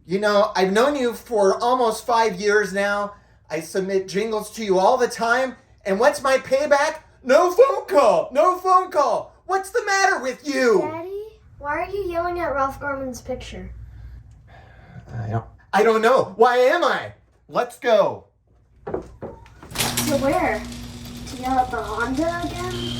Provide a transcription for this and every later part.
You know, I've known you for almost 5 years now. I submit jingles to you all the time. And what's my payback? No phone call! No phone call! What's the matter with you? Daddy, why are you yelling at Ralph Garman's picture? I don't know. Why am I? Let's go. To where? To yell at the Honda again?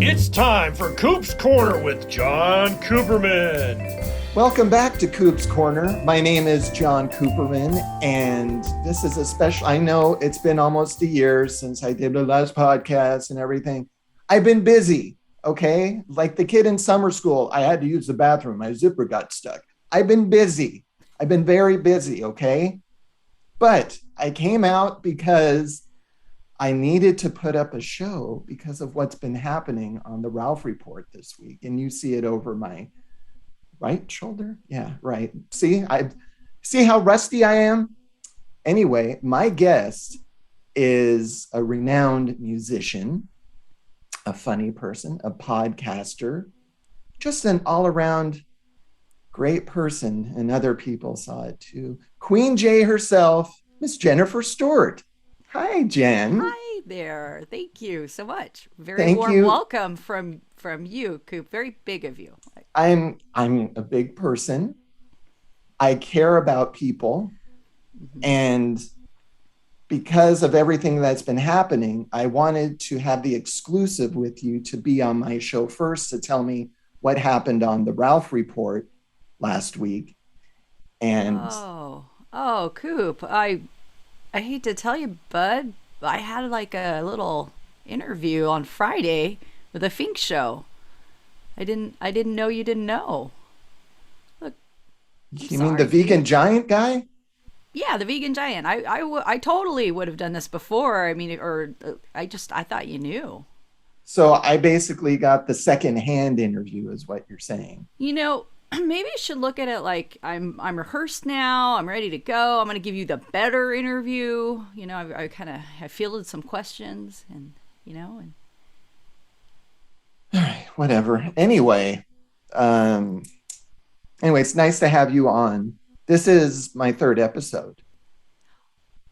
It's time for Koop's Corner with John Cooperman. Welcome back to Koop's Corner. My name is John Cooperman, and this is a special. I know it's been almost a year since I did the last podcast and everything. I've been busy, okay? Like the kid in summer school, I had to use the bathroom. My zipper got stuck. I've been busy. I've been very busy, okay? But I came out because I needed to put up a show because of what's been happening on the Ralph Report this week. And you see it over my right shoulder. Yeah, right. See how rusty I am? Anyway, my guest is a renowned musician, a funny person, a podcaster, just an all-around great person. And other people saw it too. Queen J herself, Miss Jennifer Stewart. Hi, Jen. Hi there. Thank you so much. Very Thank warm you. welcome from you, Coop. Very big of you. I'm a big person. I care about people. And because of everything that's been happening, I wanted to have the exclusive with you to be on my show first to tell me what happened on the Ralph Report last week. And Coop. I hate to tell you, bud, I had like a little interview on Friday with a Fink show. I didn't know you didn't know. Look, you mean the vegan giant guy? Yeah, the vegan giant. I totally would have done this before. I mean, I thought you knew. So I basically got the second-hand interview is what you're saying. You know, maybe you should look at it like I'm rehearsed now. I'm ready to go. I'm going to give you the better interview. You know, I fielded some questions and. All right, whatever. Anyway, it's nice to have you on. This is my third episode.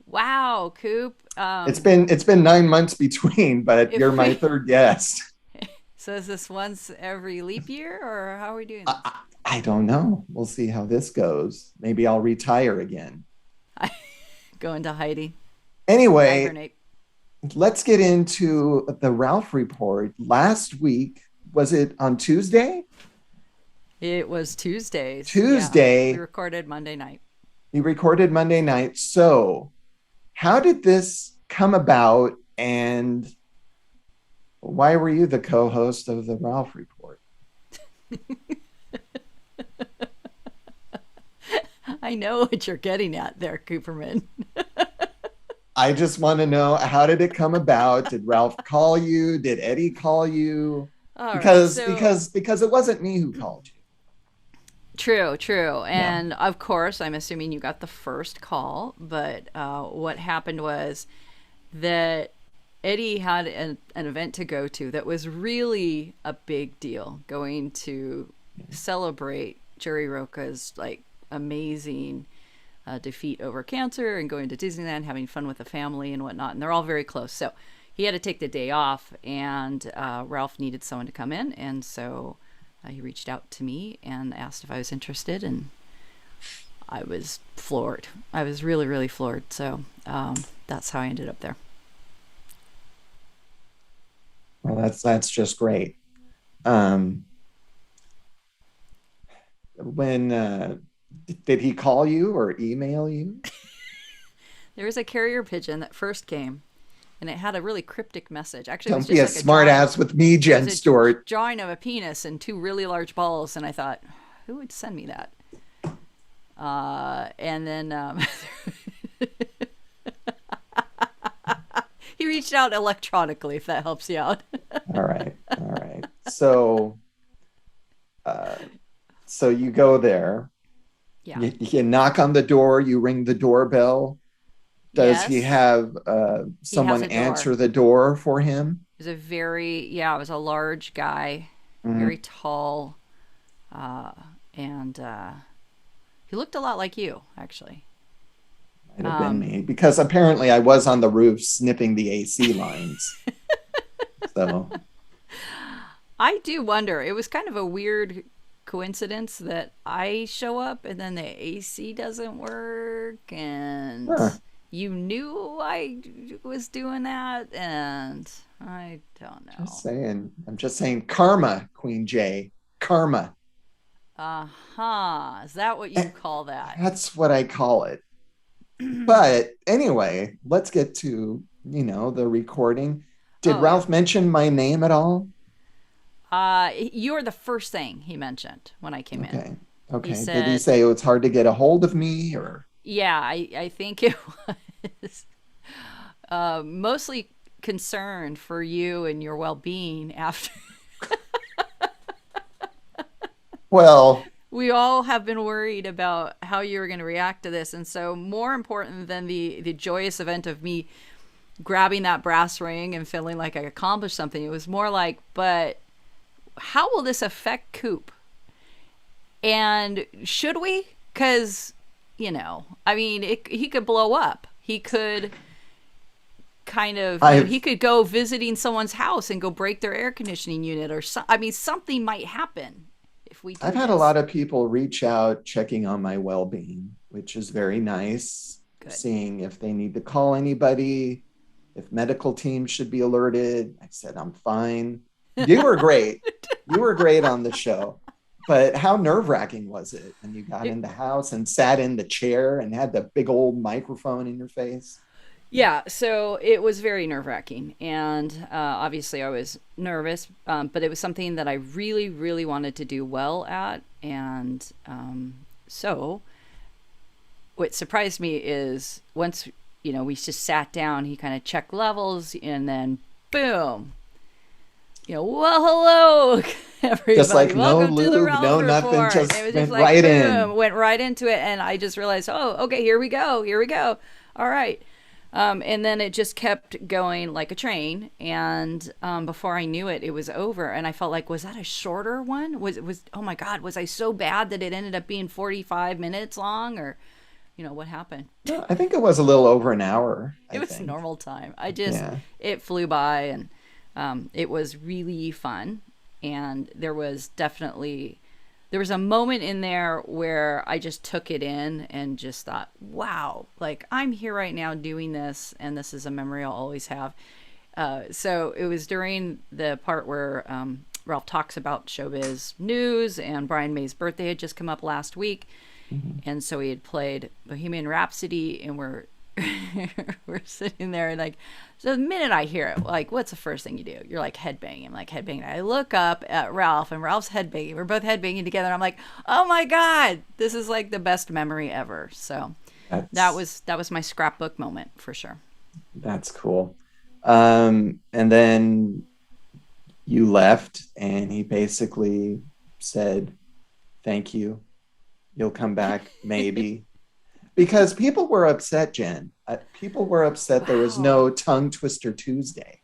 Wow, Coop. It's been 9 months between, but you're my third guest. So is this once every leap year, or how are we doing this? I don't know. We'll see how this goes. Maybe I'll retire again. Go into hiding. Anyway, hibernate. Let's get into the Ralph Report. Last week, was it on Tuesday? It was Tuesday. Tuesday. Yeah, we recorded Monday night. You recorded Monday night. So how did this come about, and why were you the co-host of the Ralph Report? I know what you're getting at there, Cooperman. I just want to know, how did it come about? Did Ralph call you? Did Eddie call you? Because it wasn't me who called you. True. And of course, I'm assuming you got the first call, but what happened was that Eddie had an event to go to that was really a big deal, going to celebrate Jerry Roca's like amazing defeat over cancer and going to Disneyland, having fun with the family and whatnot. And they're all very close. So he had to take the day off, and Ralph needed someone to come in. And so he reached out to me and asked if I was interested. And I was floored. I was really, really floored. So that's how I ended up there. Well, that's just great. When did he call you or email you? There was a carrier pigeon that first came, and it had a really cryptic message. Actually, Don't be a smart ass with me, Jen Stewart. Drawing of a penis and two really large balls, and I thought, who would send me that? And then he reached out electronically, if that helps you out. All right. So you go there. Yeah. You knock on the door. You ring the doorbell. Does he have someone answer the door for him? It was a large guy, very tall, and he looked a lot like you, actually. Might have been me, because apparently I was on the roof snipping the AC lines. So I do wonder. It was kind of a weird coincidence that I show up and then the AC doesn't work, and you knew I was doing that, and I don't know. Just saying. I'm just saying karma, Queen J. Karma. Is that what you call that? That's what I call it. But anyway, let's get to, the recording. Did Ralph mention my name at all? You're the first thing he mentioned when I came in. Okay. Said, did he say it's hard to get a hold of me, or? Yeah, I think it was mostly concerned for you and your well-being after. Well, we all have been worried about how you were going to react to this, and so more important than the joyous event of me grabbing that brass ring and feeling like I accomplished something, it was more like, but how will this affect Koop? And should we? Because, he could blow up. He could kind of, he could go visiting someone's house and go break their air conditioning unit, or something might happen if we do I've had a lot of people reach out checking on my well-being, which is very nice. Good. Seeing if they need to call anybody, if medical teams should be alerted. I said, I'm fine. You were great. You were great on the show. But how nerve-wracking was it when you got in the house and sat in the chair and had the big old microphone in your face? Yeah, so it was very nerve-wracking. And obviously I was nervous, but it was something that I really, really wanted to do well at. And so what surprised me is once, we just sat down, he kind of checked levels, and then boom. Well, hello, everybody. Just like welcome no to the lube, Ralph no Report. nothing, just it was went just like, right boom, in. Went right into it, and I just realized, okay, here we go. All right. And then it just kept going like a train, and before I knew it, it was over, and I felt like, was that a shorter one? Oh my God, was I so bad that it ended up being 45 minutes long, or, what happened? I think it was a little over an hour. It was normal time. It flew by, and it was really fun. And there was a moment in there where I just took it in and just thought, wow, like I'm here right now doing this, and this is a memory I'll always have. So it was during the part where Ralph talks about showbiz news, and Brian May's birthday had just come up last week. Mm-hmm. And so he had played Bohemian Rhapsody, and we're sitting there, and so the minute I hear it, what's the first thing you do? You're headbanging. I'm headbanging. I look up at Ralph, and Ralph's headbanging. We're both headbanging together. And I'm like, oh my God, this is the best memory ever. So that was my scrapbook moment for sure. That's cool. And then you left, and he basically said, thank you. You'll come back, maybe. Because people were upset, Jen. People were upset there was no Tongue Twister Tuesday.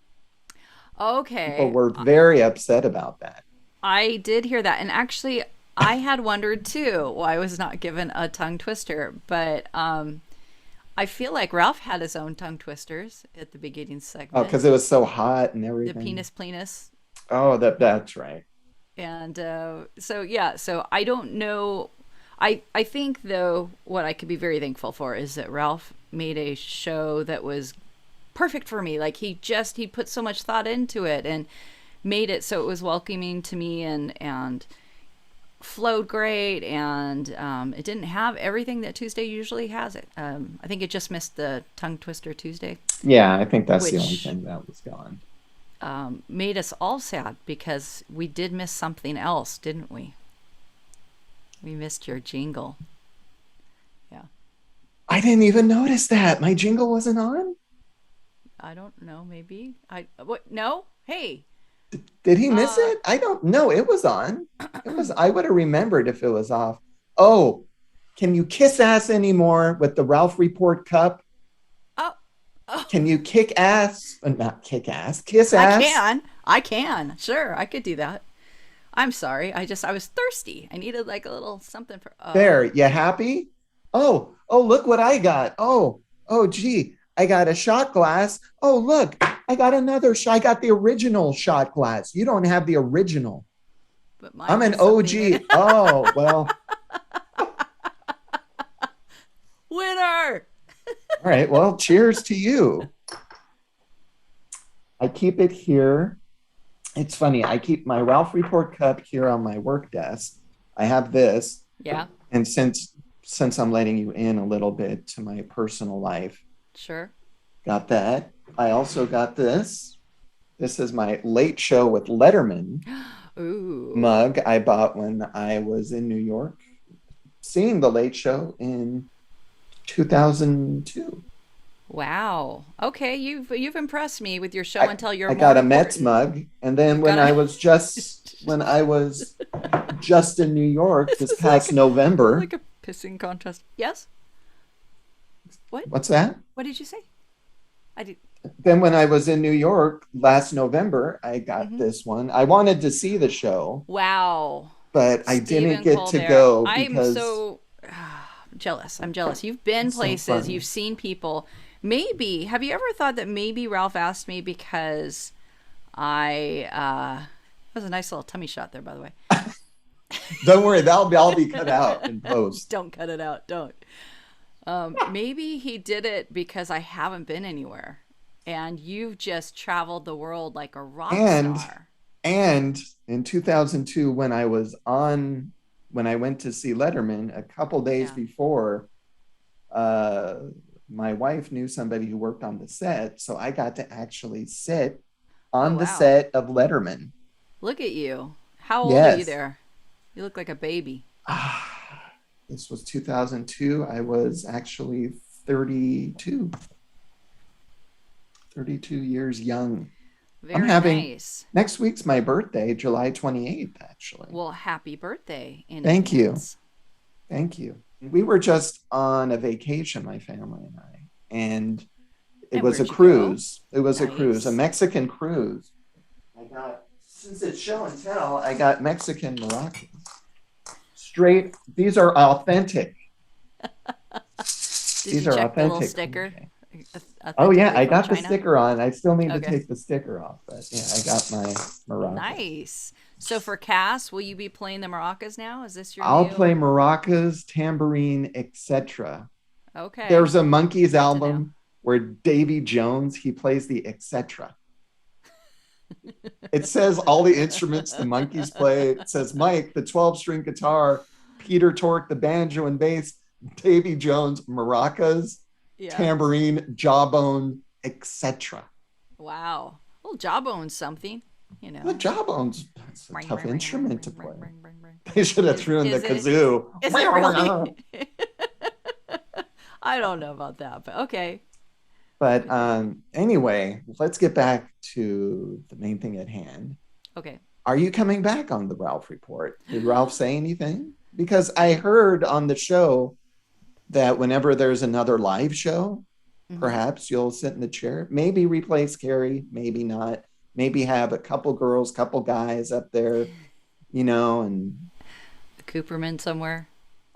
Okay. People were very upset about that. I did hear that. And actually, I had wondered, too, why I was not given a tongue twister. But I feel like Ralph had his own tongue twisters at the beginning segment. Oh, because it was so hot and everything. The penis plenus. Oh, that's right. And so I don't know. I think, though, what I could be very thankful for is that Ralph made a show that was perfect for me. He put so much thought into it and made it so it was welcoming to me and flowed great. And it didn't have everything that Tuesday usually has. I think it just missed the Tongue Twister Tuesday. Yeah, I think that's the only thing that was gone. Made us all sad because we did miss something else, didn't we? We missed your jingle. Yeah. I didn't even notice that. My jingle wasn't on? I don't know. Maybe. No? Hey. Did he miss it? I don't know. It was on. I would have remembered if it was off. Oh, can you kiss ass anymore with the Ralph Report cup? Oh. Can you kick ass? Not kick ass. Kiss ass? I can. Sure, I could do that. I'm sorry. I was thirsty. I needed like a little something for. There, you happy? Oh, look what I got. Oh, gee, I got a shot glass. Oh, look, I got another shot. I got the original shot glass. You don't have the original. But mine I'm an has something in OG. it. Oh, well, Winner. all right. Well, cheers to you. I keep it here. It's funny. I keep my Ralph Report cup here on my work desk. I have this. Yeah. And since I'm letting you in a little bit to my personal life, Sure. got that. I also got this. This is my Late Show with Letterman Ooh. mug I bought when I was in New York seeing the Late Show in 2002. Wow. Okay, you've impressed me with your show I, and tell you're I more got a important. Mets mug, and then You've when got I a- was just in New York this is past November. like a pissing contest. Yes. What? What's that? What did you say? I did. Then when I was in New York last November, I got Mhm. this one. I wanted to see the show, Wow. but I Stephen didn't get to Colbert. go I'm because so jealous. I'm jealous. You've been It's so places, funny. you've seen people. Maybe, have you ever thought that maybe Ralph asked me because that was a nice little tummy shot there, by the way. don't worry, that'll all be cut out in post. Don't cut it out. Don't. Maybe he did it because I haven't been anywhere, and you've just traveled the world like a rock star. And in 2002, when I went to see Letterman a couple days Yeah. before, my wife knew somebody who worked on the set, so I got to actually sit on Oh, the wow. set of Letterman. Look at you. How old are you Yes. there? You look like a baby. This was 2002. I was actually 32. 32 years young. Very having- nice. Next week's my birthday, July 28th, actually. Well, happy birthday in Thank you. advance. Thank you. We were just on a vacation, my family and I, and it And was a where'd you cruise. It was a Nice. cruise, a Mexican cruise. Since it's show and tell, I got Mexican Moroccan. Straight, these are authentic. Did These you are check the little authentic. sticker? Oh yeah, Authentically I from got the China? sticker on. I still need to Okay. take the sticker off, but yeah, I got my Moroccan. Nice. So for Cass, will you be playing the maracas now? Is this your I'll new- play maracas, tambourine, etc. Okay. There's a Monkeys to know. album where Davy Jones, he plays the etc. It says all the instruments the Monkeys play. It says Mike, the 12-string guitar, Peter Tork, the banjo and bass, Davy Jones, maracas, Yeah. tambourine, jawbone, etc. Wow. Well, Jawbone's something, you know. The jawbone's that's a Ring, tough ring, ring, instrument to ring, play. ring, ring, ring, ring. They should have Is- thrown the is it- kazoo. Is it really? I don't know about that, but okay. But anyway, let's get back to the main thing at hand. Okay. Are you coming back on the Ralph Report? Did Ralph say anything? Because I heard on the show that whenever there's another live show, Mhm. perhaps you'll sit in the chair, maybe replace Carrie, maybe not, maybe have a couple girls, couple guys up there, and The Cooperman somewhere.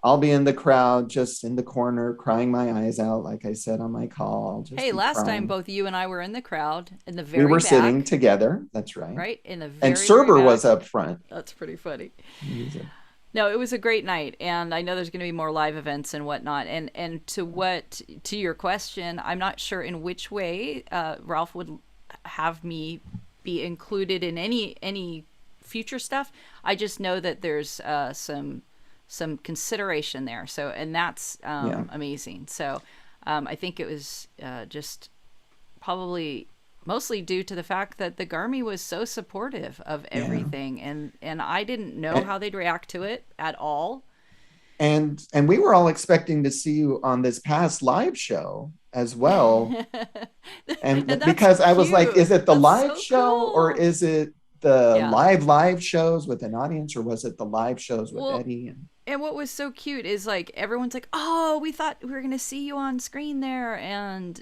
I'll be in the crowd, just in the corner, crying my eyes out, like I said on my call. I'll just Hey, be last crying. time both you and I were in the crowd in the very we were back, sitting together. That's right. right in the very And Cerber very was back. up front. That's pretty funny. He was a- No, it was a great night, and I know there's going to be more live events and whatnot. And to your question, I'm not sure in which way Ralph would have me be included in any future stuff. I just know that there's some consideration there. So, and that's Yeah. amazing. So, I think it was just probably mostly due to the fact that the Garmy was so supportive of everything, and I didn't know how they'd react to it at all. And we were all expecting to see you on this past live show as well. And that's because I was like, cute. is it the That's live so show or cool. is it the Yeah. live shows with an audience, or was it the live shows with Well, Eddie? And And what was so cute is like everyone's like, "Oh, we thought we were gonna see you on screen there," and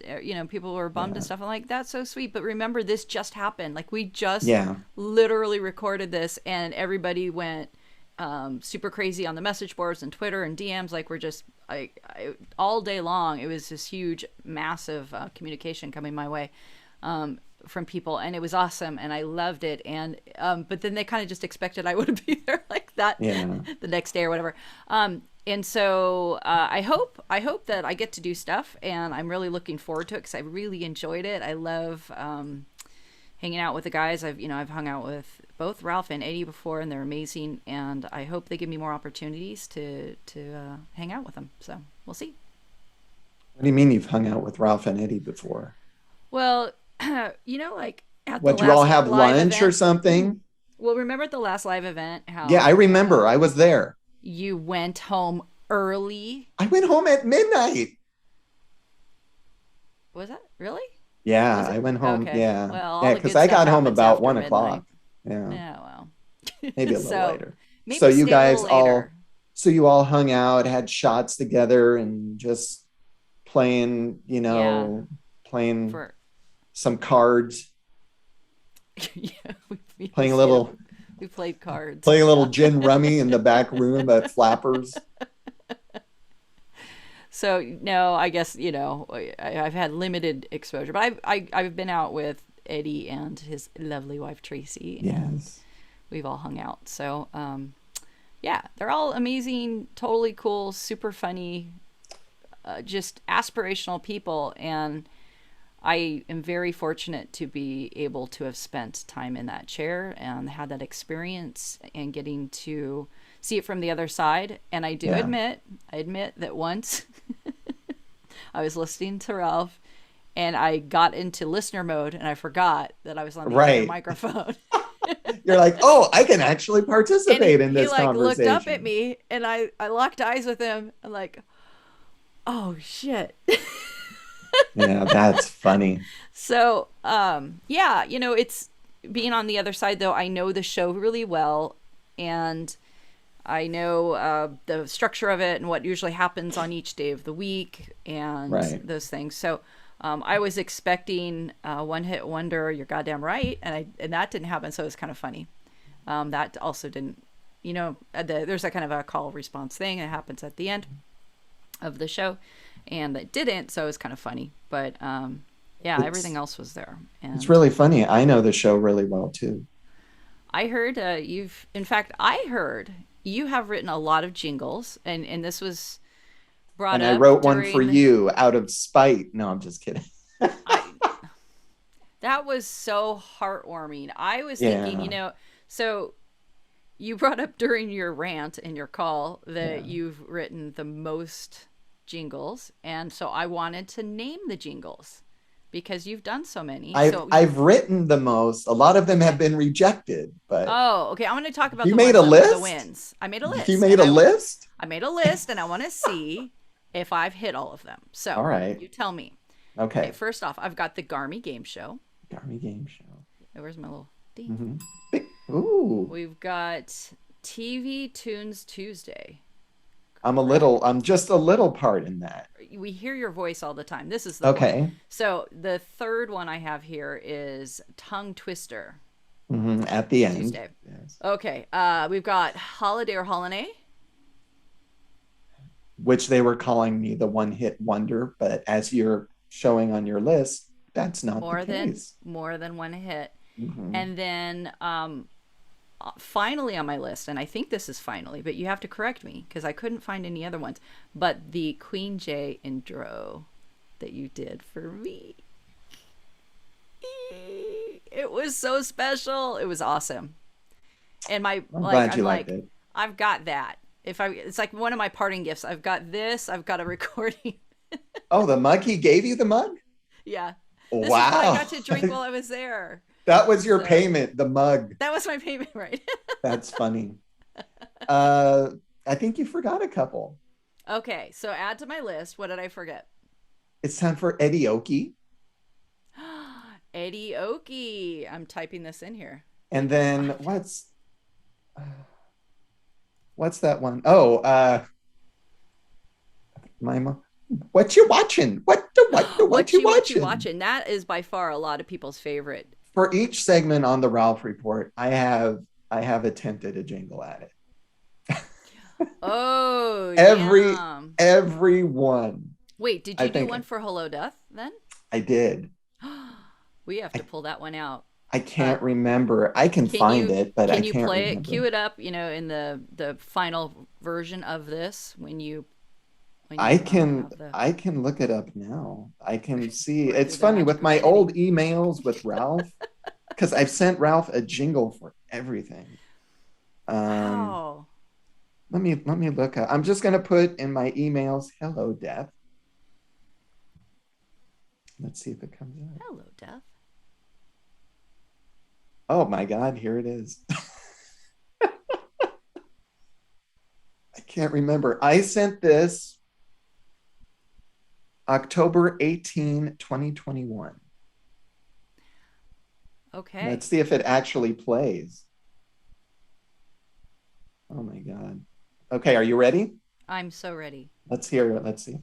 people were bummed and stuff. I'm like, "That's so sweet," but remember, this just happened. Like we just literally recorded this, and everybody went super crazy on the message boards and Twitter and DMs. Like we're just all day long. It was this huge, massive communication coming my way. From people, and it was awesome, and I loved it. And but then they kind of just expected I would be there like that the next day or whatever. And so I hope that I get to do stuff, and I'm really looking forward to it because I really enjoyed it. I love hanging out with the guys. I've hung out with both Ralph and Eddie before, and they're amazing. And I hope they give me more opportunities to hang out with them. So we'll see. What do you mean you've hung out with Ralph and Eddie before? Well, like at what, the you all last have live lunch event, or something? Well, remember at the last live event how I remember. I was there. You went home early. I went home at midnight. Was that really? Yeah, I went home. Okay. Yeah. Well, yeah, because I got home about 1 o'clock. Yeah. Yeah, well. Maybe a little later. Maybe so you guys all all hung out, had shots together, and just playing, playing some cards. Playing a little. We played cards. Playing a little gin rummy in the back room at Flappers. So no, I guess I've had limited exposure, but I've been out with Eddie and his lovely wife Tracy. And we've all hung out. So they're all amazing, totally cool, super funny, just aspirational people, and I am very fortunate to be able to have spent time in that chair and had that experience and getting to see it from the other side. And I admit that once I was listening to Ralph and I got into listener mode and I forgot that I was on the other microphone. You're like, oh, I can actually participate in this conversation. He looked up at me and I locked eyes with him and like, oh shit. Yeah, that's funny. So, it's being on the other side, though. I know the show really well, and I know the structure of it and what usually happens on each day of the week and those things. So, I was expecting one hit wonder, you're goddamn right, and that didn't happen. So it was kind of funny. That also didn't, there's that kind of a call response thing that happens at the end of the show. And it didn't, so it was kind of funny. But everything else was there. And it's really funny. I know the show really well too. I heard I heard you have written a lot of jingles, and this was brought up. And I wrote one for you out of spite. No, I'm just kidding. That was so heartwarming. I was thinking, so you brought up during your rant and your call that you've written the most jingles, and so I wanted to name the jingles because you've done so many. I've written the most. A lot of them have been rejected, but okay, I want to talk about you made a list. The wins. I made a list. You made a list. I made a list, and I want to see if I've hit all of them. So, all right, you tell me. Okay. First off, I've got the Garmy Game Show. Garmy Game Show. Where's my little ding? Mm-hmm. Ooh. We've got TV Tunes Tuesday. I'm just a little part in that. We hear your voice all the time. This is the one. So the third one I have here is Tongue Twister. Mm-hmm. At the end. Tuesday. Yes. Okay. We've got Holiday or Holiday. Which they were calling me the one hit wonder, but as you're showing on your list, that's not the case. More than one hit. Mm-hmm. And then finally on my list, and I think this is finally, but you have to correct me because I couldn't find any other ones, but the Queen J intro that you did for me. It was so special. It was awesome. And I'm glad you liked it. I've got that. It's like one of my parting gifts. I've got this. I've got a recording. Oh, the mug? He gave you the mug? Yeah. Wow. This is what I got to drink while I was there. That was your payment, the mug. That was my payment, right? That's funny. I think you forgot a couple. Okay, so add to my list. What did I forget? It's time for Eddie Okie. Eddie Okie. I'm typing this in here. And then what's... what's that one? Oh, my mom. What you watching? What you What you watching? watching? That is by far a lot of people's favorite. For each segment on the Ralph Report, I have attempted a jingle at it. Oh, Every yeah. every one. Wait, did I you do think one for Hello Death then? I did. We have I, to pull that one out. I Uh, can't remember. I can can find you it, but I can you can't play it? remember. Cue it up, in the final version of this when you I can have the I can look it up now. I can see. run through It's the funny magic with of my editing. old emails with Ralph because I've sent Ralph a jingle for everything. Um, Wow. let me look up. I'm just gonna put in my emails, hello, Death. Let's see if it comes up. Hello, Death. Oh my God, here it is. I can't remember. I sent this October 18, 2021. Okay. Let's see if it actually plays. Oh my God. Okay, are you ready? I'm so ready. Let's hear it. Let's see.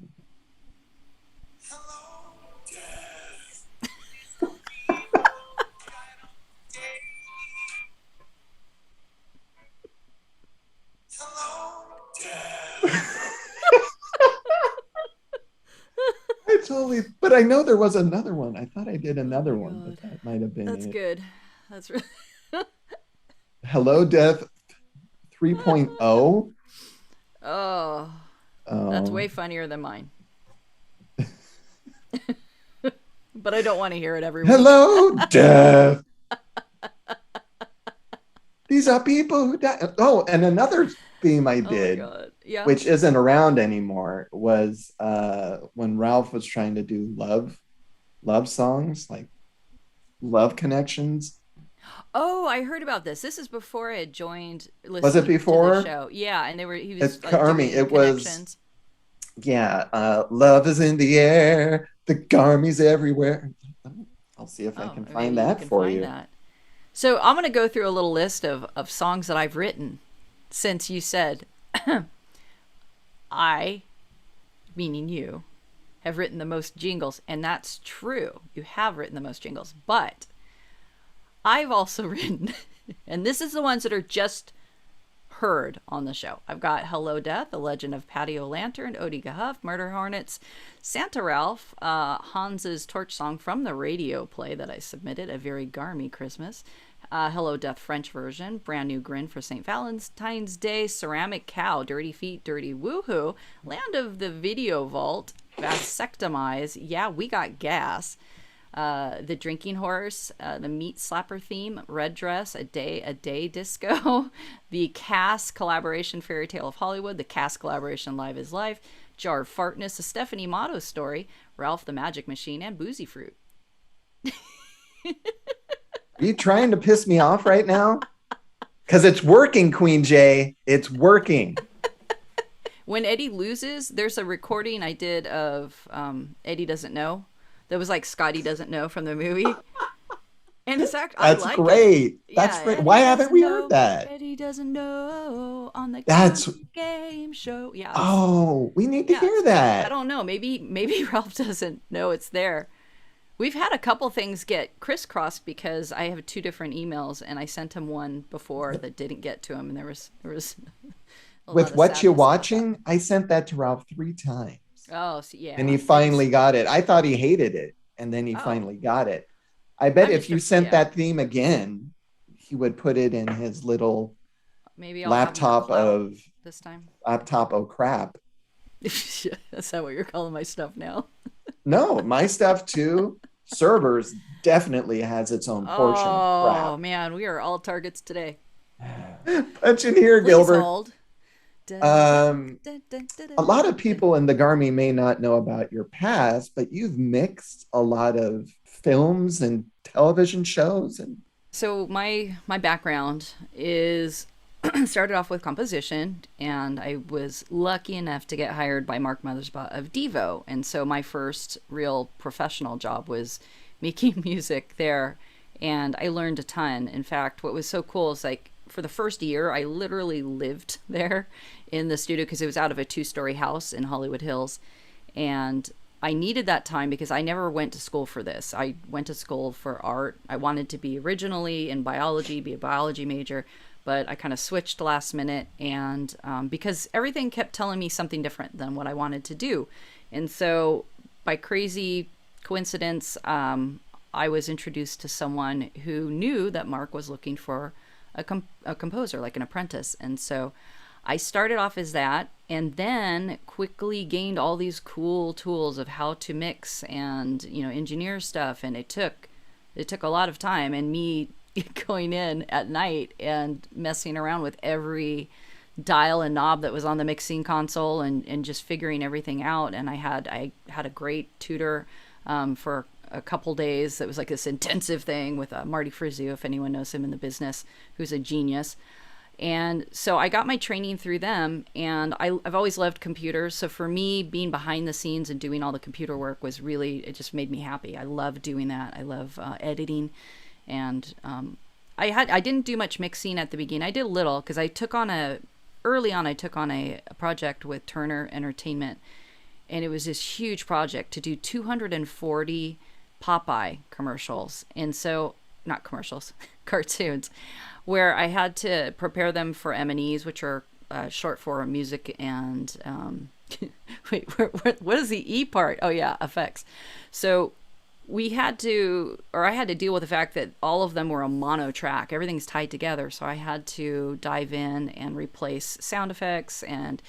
I totally, but I know there was another one. I thought I did Oh another my one, but god. that might have been That's it. good. That's really Hello, Death 3.0. Oh, that's Oh, way funnier than mine. But I don't want to hear it every week. hello, Death. These are people who die. Oh, and another theme I Oh my did, god. Yeah. which isn't around anymore, was when Ralph was trying to do love songs, like love connections. Oh, I heard about this. This is before I had joined Was it listening to the before? show. Yeah, and he was It's like Carmi. doing It was, connections. yeah, love is in the air. The Garmy's everywhere. I'll see if I Oh, can find maybe you that can for find you. that. So I'm going to go through a little list of songs that I've written since you said I, meaning you, have written the most jingles. And that's true. You have written the most jingles. But I've also written, and this is the ones that are just heard on the show. I've got Hello Death, The Legend of Patio Lantern, Odie Gahuff, Murder Hornets, Santa Ralph, Hans's Torch Song from the radio play that I submitted, A Very Garmy Christmas, Hello Death French version, Brand New Grin for St. Valentine's Day, Ceramic Cow, Dirty Feet, Dirty Woohoo, Land of the Video Vault, Vasectomize, Yeah, We Got Gas, the Drinking Horse, the Meat Slapper theme, Red Dress, a day disco, the Cass collaboration Fairy Tale of Hollywood, the Cass collaboration Live is Life, Jar of Fartness, a Stephanie Motto story, Ralph the Magic Machine, and Boozy Fruit. Are you trying to piss me off right now? Because it's working, Queen J. It's working. When Eddie loses, there's a recording I did of Eddie Doesn't Know. That was like Scotty Doesn't Know from the movie. And it's actually, I That's like great. it. That's Yeah, great. Eddie Why haven't doesn't we know. heard that? Eddie doesn't know on the That's, game show. Yeah, oh, we need to yeah, hear it's great. I that. don't know. Maybe Ralph doesn't know it's there. We've had a couple things get crisscrossed because I have two different emails and I sent him one before that didn't get to him, and there was a lot With of what you sadness about that. watching, I sent that to Ralph 3 times. Oh, so And yeah, he finally got it. I thought he hated it. And then he oh, finally got it. I bet I'm if just you a sent yeah. that theme again, he would put it in his little Maybe I'll have more laptop clout of this time. laptop oh crap. That's not what you're calling my stuff now. No, my stuff too. Servers definitely has its own portion of Oh crap. man, we are all targets today. Punch in here, Please Gilbert. hold. Um, a lot of people in the Garmy may not know about your past, but you've mixed a lot of films and television shows. And So my background is started off with composition, and I was lucky enough to get hired by Mark Mothersbaugh of Devo, and so my first real professional job was making music there, and I learned a ton. In fact, what was so cool is like for the first year, I literally lived there in the studio because it was out of a 2-story house in Hollywood Hills. And I needed that time because I never went to school for this. I went to school for art. I wanted to be originally in biology, be a biology major, but I kind of switched last minute, and because everything kept telling me something different than what I wanted to do. And so by crazy coincidence, I was introduced to someone who knew that Mark was looking for a composer, like an apprentice. And so I started off as that, and then quickly gained all these cool tools of how to mix and, engineer stuff. And it took a lot of time, and me going in at night and messing around with every dial and knob that was on the mixing console, and just figuring everything out. And I had a great tutor for a couple days. It was like this intensive thing with Marty Frizzio, if anyone knows him in the business, who's a genius. And so I got my training through them, and I've always loved computers. So for me, being behind the scenes and doing all the computer work was really, it just made me happy. I love doing that. I love editing. And I didn't do much mixing at the beginning. I did a little because early on I took on a project with Turner Entertainment, and it was this huge project to do 240 Popeye commercials. And so, not commercials, cartoons, where I had to prepare them for M&Es, which are short for music and wait, what is the E part? Oh yeah, effects. So I had to deal with the fact that all of them were a mono track. Everything's tied together. So I had to dive in and replace sound effects and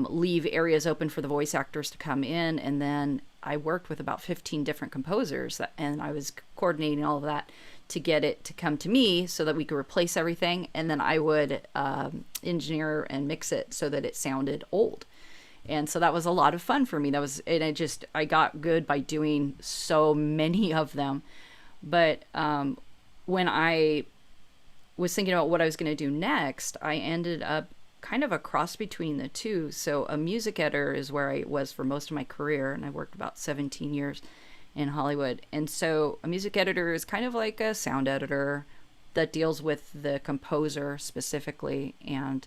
leave areas open for the voice actors to come in. And then I worked with about 15 different composers, and I was coordinating all of that to get it to come to me so that we could replace everything. And then I would engineer and mix it so that it sounded old. And so that was a lot of fun for me. I got good by doing so many of them. But when I was thinking about what I was going to do next, I ended up kind of a cross between the two. So a music editor is where I was for most of my career, and I worked about 17 years in Hollywood. And so a music editor is kind of like a sound editor that deals with the composer specifically. And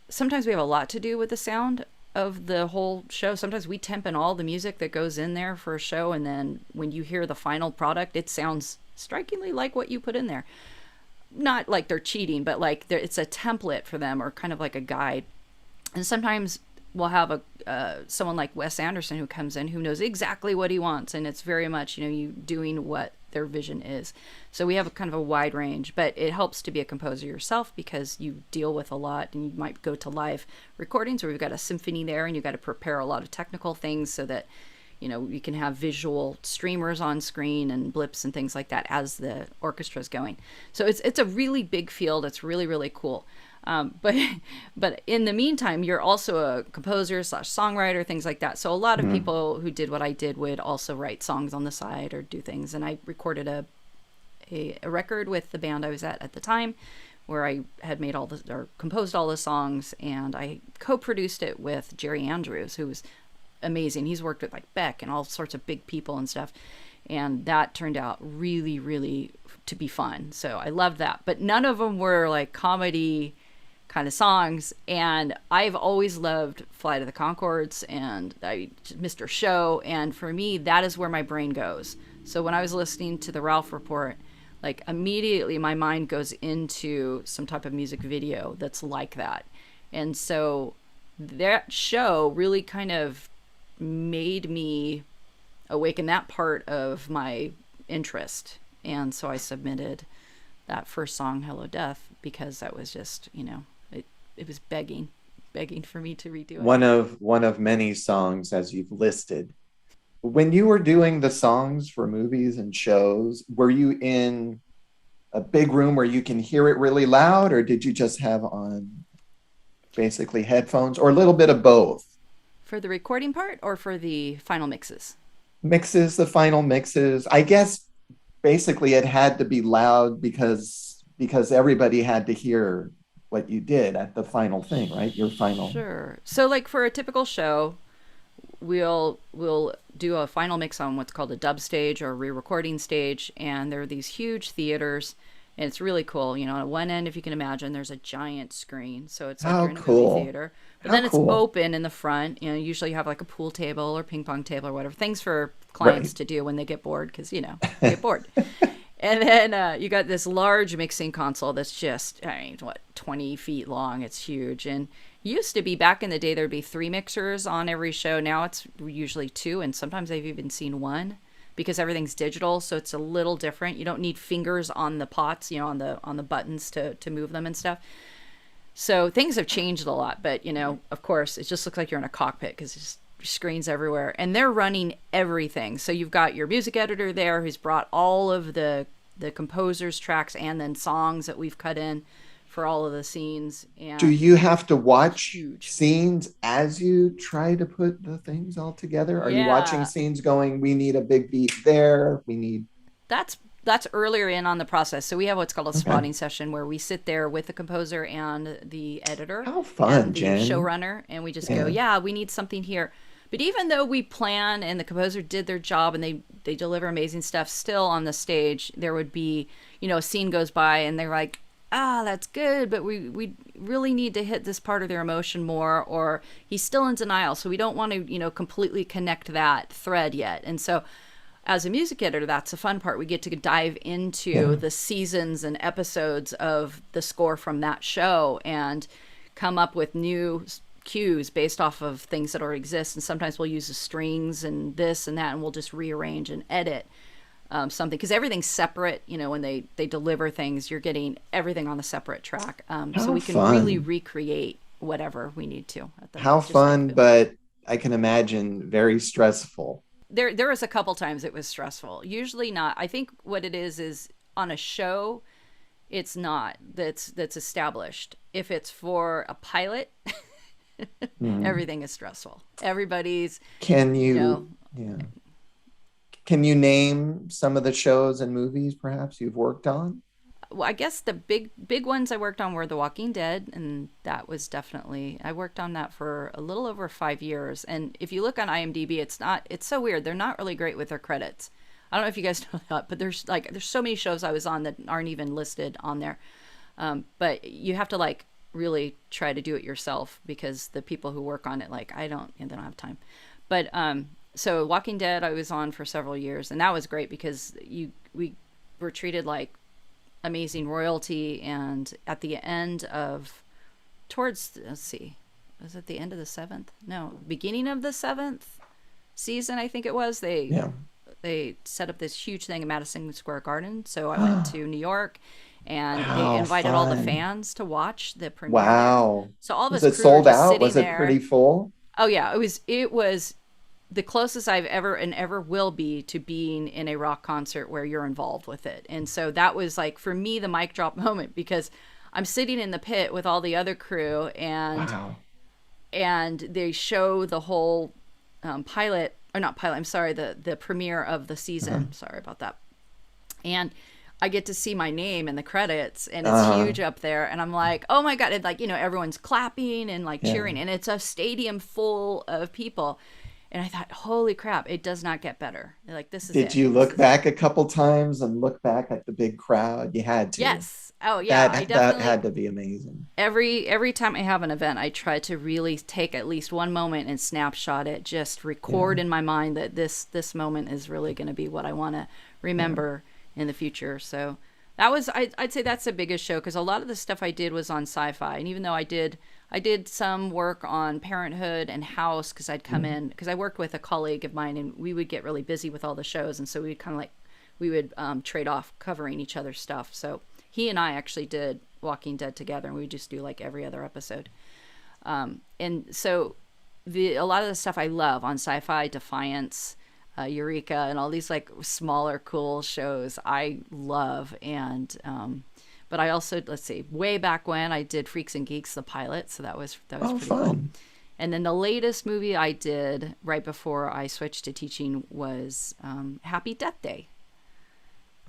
sometimes we have a lot to do with the sound of the whole show. Sometimes we temp in all the music that goes in there for a show, and then when you hear the final product, it sounds strikingly like what you put in there. Not like they're cheating, but like it's a template for them, or kind of like a guide. And sometimes we'll have someone like Wes Anderson who comes in who knows exactly what he wants, and it's very much you doing what their vision is. So we have a kind of a wide range, but it helps to be a composer yourself because you deal with a lot, and you might go to live recordings where we've got a symphony there, and you've got to prepare a lot of technical things so that you can have visual streamers on screen and blips and things like that as the orchestra is going. So it's a really big field. It's really, really cool. But in the meantime, you're also a composer / songwriter, things like that. So a lot of people who did what I did would also write songs on the side or do things. And I recorded a record with the band I was at the time, where I had composed all the songs, and I co-produced it with Jerry Andrews, who was amazing. He's worked with like Beck and all sorts of big people and stuff. And that turned out really, really to be fun. So I loved that. But none of them were like comedy kind of songs. And I've always loved Flight of the Conchords and Mr. Show. And for me, that is where my brain goes. So when I was listening to the Ralph Report, like immediately my mind goes into some type of music video that's like that. And so that show really kind of made me awaken that part of my interest. And so I submitted that first song, Hello Death, because that was just, it was begging for me to redo it. One of many songs, as you've listed. When you were doing the songs for movies and shows, were you in a big room where you can hear it really loud, or did you just have on basically headphones, or a little bit of both? For the recording part or for the final mixes? The final mixes. I guess basically it had to be loud because everybody had to hear what you did at the final thing, right? Your final. Sure. So like for a typical show, we'll do a final mix on what's called a dub stage or a re-recording stage, and there are these huge theaters, And it's really cool. You know, at one end, if you can imagine, there's a giant screen. So it's like How you're in a cool. movie theater. But How then it's cool. open in the front. You know, usually you have like a pool table or ping pong table or whatever. Things for clients Right. to do when they get bored because, you know, they get bored. And then you got this large mixing console that's just, I mean, what, 20 feet long. It's huge. And used to be, back in the day, there'd be 3 mixers on every show. Now it's usually 2, and sometimes I've even seen 1 because everything's digital, so it's a little different. You don't need fingers on the pots, you know, on the buttons to move them and stuff. So things have changed a lot, but you know, of course, it just looks like you're in a cockpit because it's screens everywhere, and they're running everything. So you've got your music editor there who's brought all of the composers' tracks and then songs that we've cut in for all of the scenes. And Do you have to watch huge. scenes as you try to put the things all together? Are you watching Yeah, scenes going, we need a big beat there, we need... that's earlier in on the process. So we have what's called a Okay. spotting session where we sit there with the composer and the editor How fun, and the Jen. showrunner, and we just Yeah. go, yeah, we need something here. But even though we plan and the composer did their job and they deliver amazing stuff, still on the stage there would be, you know, a scene goes by and they're like, that's good, but we really need to hit this part of their emotion more, or he's still in denial, so we don't want to, you know, completely connect that thread yet. And so as a music editor, that's the fun part. We get to dive into Yeah. the seasons and episodes of the score from that show and come up with new cues based off of things that already exist. And sometimes we'll use the strings and this and that, and we'll just rearrange and edit something, because everything's separate. You know, when they deliver things, you're getting everything on a separate track, so How we can fun. really recreate whatever we need to at the, How just like fun, the- but I can imagine very stressful. there was a couple times it was stressful. Usually not. I think what it is on a show, it's not that's established. If it's for a pilot, everything is stressful. Everybody's, Can you you, know, yeah. Can you name some of the shows and movies perhaps you've worked on? well, I guess the big ones I worked on were The Walking Dead, and that was definitely, I worked on that for a little over 5 years. And if you look on IMDb, it's so weird. They're not really great with their credits. I don't know if you guys know that, but there's so many shows I was on that aren't even listed on there. But you have to like really try to do it yourself because the people who work on it, like they don't have time. But so Walking Dead I was on for several years, and that was great because we were treated like amazing royalty. And at the end of, towards, let's see, was it the end of the 7th? No, beginning of the 7th season, I think it was. They set up this huge thing in Madison Square Garden. So I went to New York, and Wow, they invited all the fun. fans to watch the premiere. Wow. So all of Was us it crew were sold just out? sitting Was it there. pretty full? Oh yeah, it was the closest I've ever and ever will be to being in a rock concert where you're involved with it. And so that was like, for me, the mic drop moment, because I'm sitting in the pit with all the other crew, and Wow. and they show the whole pilot, or not pilot, I'm sorry, the premiere of the season. Sorry about that. And I get to see my name in the credits, and it's huge up there, and I'm like, oh my God. And like, you know, everyone's clapping and like cheering, and it's a stadium full of people. And I thought, holy crap, it does not get better. Like, this is it. Did you look back a couple times and look back at the big crowd? You had to. Yes. Oh yeah, I That definitely, had to be amazing. every time I have an event, I try to really take at least one moment and snapshot it, just record in my mind that this moment is really going to be what I want to remember in the future. So that was, I'd say that's the biggest show, because a lot of the stuff I did was on sci-fi. And even though I did some work on Parenthood and House, because I'd come in, because I worked with a colleague of mine, and we would get really busy with all the shows, and so we kind of like, we would trade off covering each other's stuff. So he and I actually did Walking Dead together, and we would just do like every other episode. And so a lot of the stuff I love on Sci-Fi, Defiance, Eureka, and all these like smaller cool shows I love. And but I also, let's see, way back when I did Freaks and Geeks, the pilot, so that was pretty cool. Fun. And then the latest movie I did right before I switched to teaching was Happy Death Day.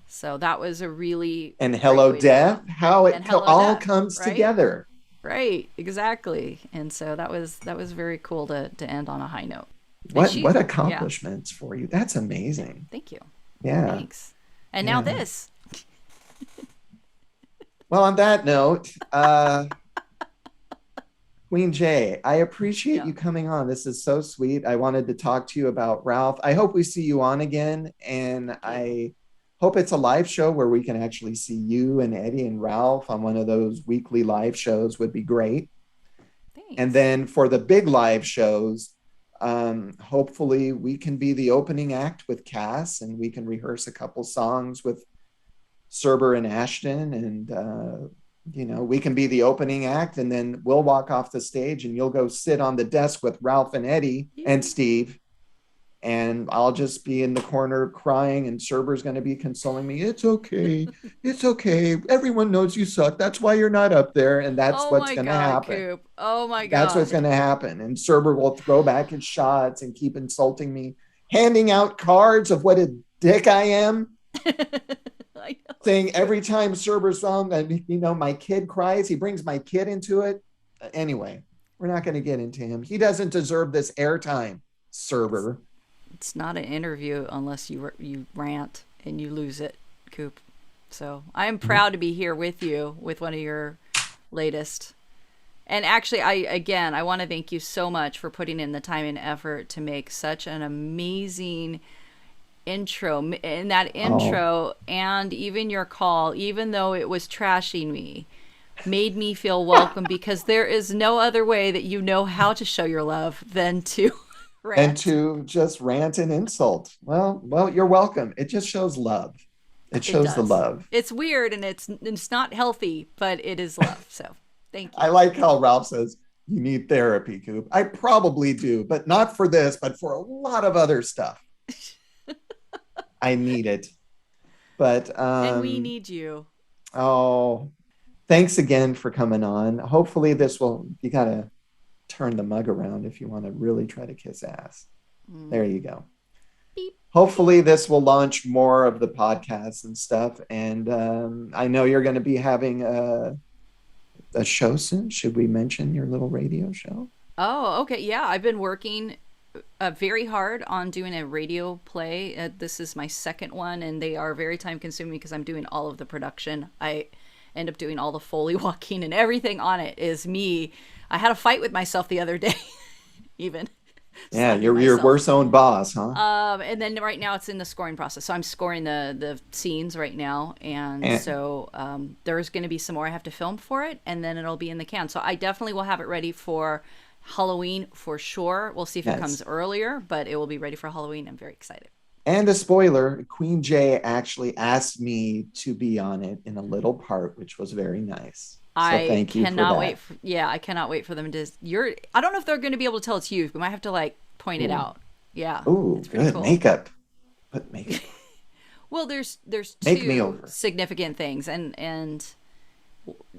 So that was a really And great Hello way to- Death, how it And Hello all Death, comes right? together. Right, exactly. And so that was very cool to end on a high note. And What she- what yeah, accomplishments for you. That's amazing. thank you. Yeah. Thanks. And now Yeah. this. Well, on that note, Queen J, I appreciate Yeah. you coming on. This is so sweet. I wanted to talk to you about Ralph. I hope we see you on again. And I hope it's a live show where we can actually see you and Eddie and Ralph on one of those weekly live shows would be great. Thanks. And then for the big live shows, hopefully we can be the opening act with Cass and we can rehearse a couple songs with Serber and Ashton and we can be the opening act and then we'll walk off the stage and you'll go sit on the desk with Ralph and Eddie and Steve. And I'll just be in the corner crying and Serber's going to be consoling me. It's okay. It's okay. Everyone knows you suck. That's why you're not up there. And that's what's going to happen. Coop. Oh my God. That's what's going to happen. And Serber will throw back his shots and keep insulting me, handing out cards of what a dick I am. Saying every time Serber's on, my kid cries, he brings my kid into it. Anyway, we're not going to get into him. He doesn't deserve this airtime, Serber. It's not an interview unless you rant and you lose it, Coop. So I am proud to be here with you with one of your latest. And actually, I want to thank you so much for putting in the time and effort to make such an amazing intro. And that intro and even your call, even though it was trashing me, made me feel welcome because there is no other way that you know how to show your love than to rant. And to just rant and insult. Well, you're welcome. It just shows love. It shows the love. It's weird and it's not healthy, but it is love. So thank you. I like how Ralph says, you need therapy, Coop. I probably do, but not for this, but for a lot of other stuff. I need it. But and we need you. Oh, thanks again for coming on. Hopefully you gotta turn the mug around if you want to really try to kiss ass. There you go. Beep. Hopefully this will launch more of the podcasts and stuff. And I know you're going to be having a show soon. Should we mention your little radio show? Oh, okay. Yeah, I've been working very hard on doing a radio play. This is my second one, and they are very time consuming because I'm doing all of the production. I end up doing all the Foley walking and everything on it is me. I had a fight with myself the other day, even. Yeah, you're your worst own boss, huh? And then right now it's in the scoring process. So I'm scoring the scenes right now. And so there's going to be some more I have to film for it, and then it'll be in the can. So I definitely will have it ready for Halloween for sure. We'll see if it comes earlier, but it will be ready for Halloween. I'm very excited. And a spoiler, Queen J actually asked me to be on it in a little part, which was very nice. So thank you cannot for wait. I cannot wait for them to. I don't know if they're going to be able to tell it's you. We might have to point it out. Yeah. Ooh, it's pretty good. Cool. Makeup. Put makeup. Well, there's Make two me over. significant things, and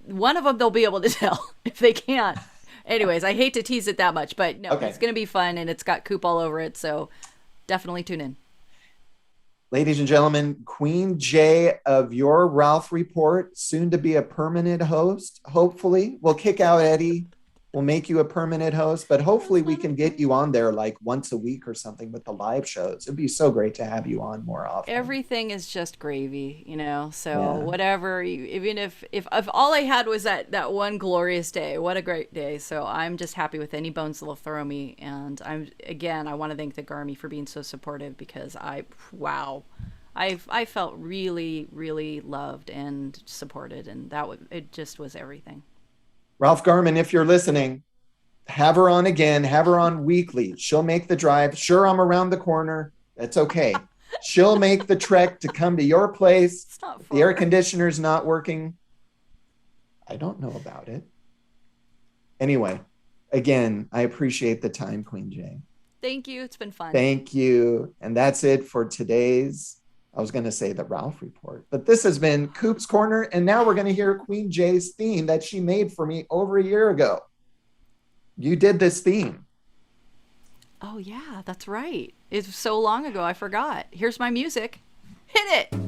one of them they'll be able to tell. If they can't, anyways, I hate to tease it that much, but no, It's going to be fun, and it's got Coop all over it. So definitely tune in. Ladies and gentlemen, Queen J of your Ralph Report, soon to be a permanent host. Hopefully, we'll kick out Eddie. We'll make you a permanent host, but hopefully we can get you on there once a week or something with the live shows. It'd be so great to have you on more often. Everything is just gravy, So whatever, even if all I had was that one glorious day, what a great day. So I'm just happy with any bones they'll throw me. And I want to thank the Garmy for being so supportive because I felt really, really loved and supported, and it just was everything. Ralph Garman, if you're listening, have her on again. Have her on weekly. She'll make the drive. Sure, I'm around the corner. That's okay. She'll make the trek to come to your place. It's not the air conditioner's not working. I don't know about it. Anyway, again, I appreciate the time, Queen J. Thank you. It's been fun. Thank you. And that's it for today's, I was going to say the Ralph Report, but this has been Koop's Corner. And now we're going to hear Queen J's theme that she made for me over a year ago. You did this theme. Oh, yeah, that's right. It's so long ago, I forgot. Here's my music. Hit it.